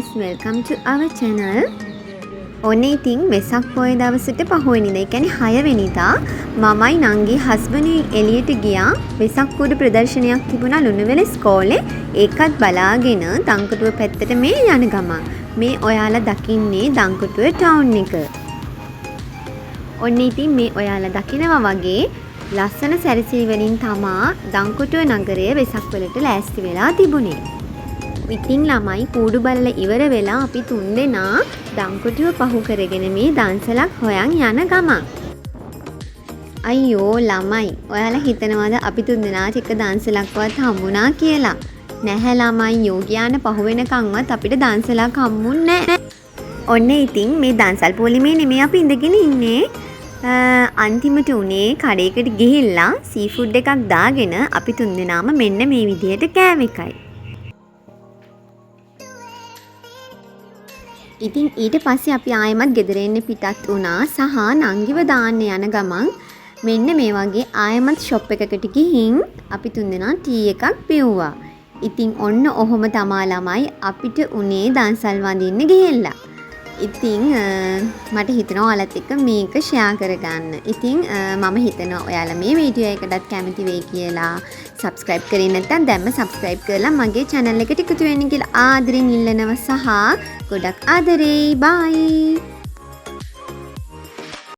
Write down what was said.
guys, welcome to our channel. ඔන්න ඉතින් වෙසක් පොය දවසට පහුවෙනිදා, ඒ කියන්නේ 6 වෙනිදා මමයි නංගි හස්බන්ඩ්යි එළියට ගියා. වෙසක් කුඩ ප්‍රදර්ශනයක් තිබුණා ලුණුවෙල ඉස්කෝලේ. ඒකත් බලාගෙන දංකොටුව පැත්තට මේ යන ගමන් මේ ඔයාලා දකින්නේ දංකොටුව ටවුන් එක. ඔන්න ඉතින් මේ ඔයාලා දකිනවා වගේ ලස්සන සැරසිලි වලින් තමා දංකොටුව නගරය වෙසක් වලට ලෑස්ති වෙලා තිබුණේ. ඉතින් ළමයි කූඩු බලලා ඉවර වෙලා අපි තුන්දෙනා දංකොටුව පහු කරගෙන මේ දන්සලක් හොයන් යන ගමන්. අයියෝ ළමයි, ඔයාලා හිතනවාද අපි තුන්දෙනාට එක දන්සලක්වත් හම්බුණා කියලා? නැහැ ළමයි, යෝග්‍යාන පහු වෙනකන්වත් අපිට දන්සලක් හම්බුන්නේ නැහැ. ඔන්න ඉතින් මේ දන්සල් පොලිමේ නෙමෙයි අපි ඉඳගෙන ඉන්නේ. අන්තිමට උනේ කඩේකට ගිහිල්ලා සී ෆුඩ් එකක් දාගෙන අපි තුන්දෙනාම මෙන්න මේ විදිහට කෑම එකයි. ඉතින් ඊට පස්සේ අපි ආයෙමත් ගෙදර එන්න පිටත් වුණා සහ නංගිව දාන්න යන ගමන් මෙන්න මේ වගේ ආයෙමත් ෂොප් එකකට ගිහින් අපි තුන්දෙනා ටී එකක් පිව්වා. ඉතින් ඔන්න ඔහොම තමා ළමයි අපිට උනේ දන්සල් වඳින්න ගිහිල්ලා. ඉතින් මට හිතෙනවා ඔයාලත් එක්ක මේක ෂෙයා කරගන්න. ඉතින් මම හිතනවා ඔයාලා මේ වීඩියෝ එකටත් කැමති වෙයි කියලා. සබ්ස්ක්‍රයිබ් කරේ නැත්නම් දැන්ම සබ්ස්ක්‍රයිබ් කරලා මගේ channel එකට එකතු වෙන්න කියලා ආදරෙන් ඉල්ලනවා සහ ගොඩක් ආදරේ. බයි.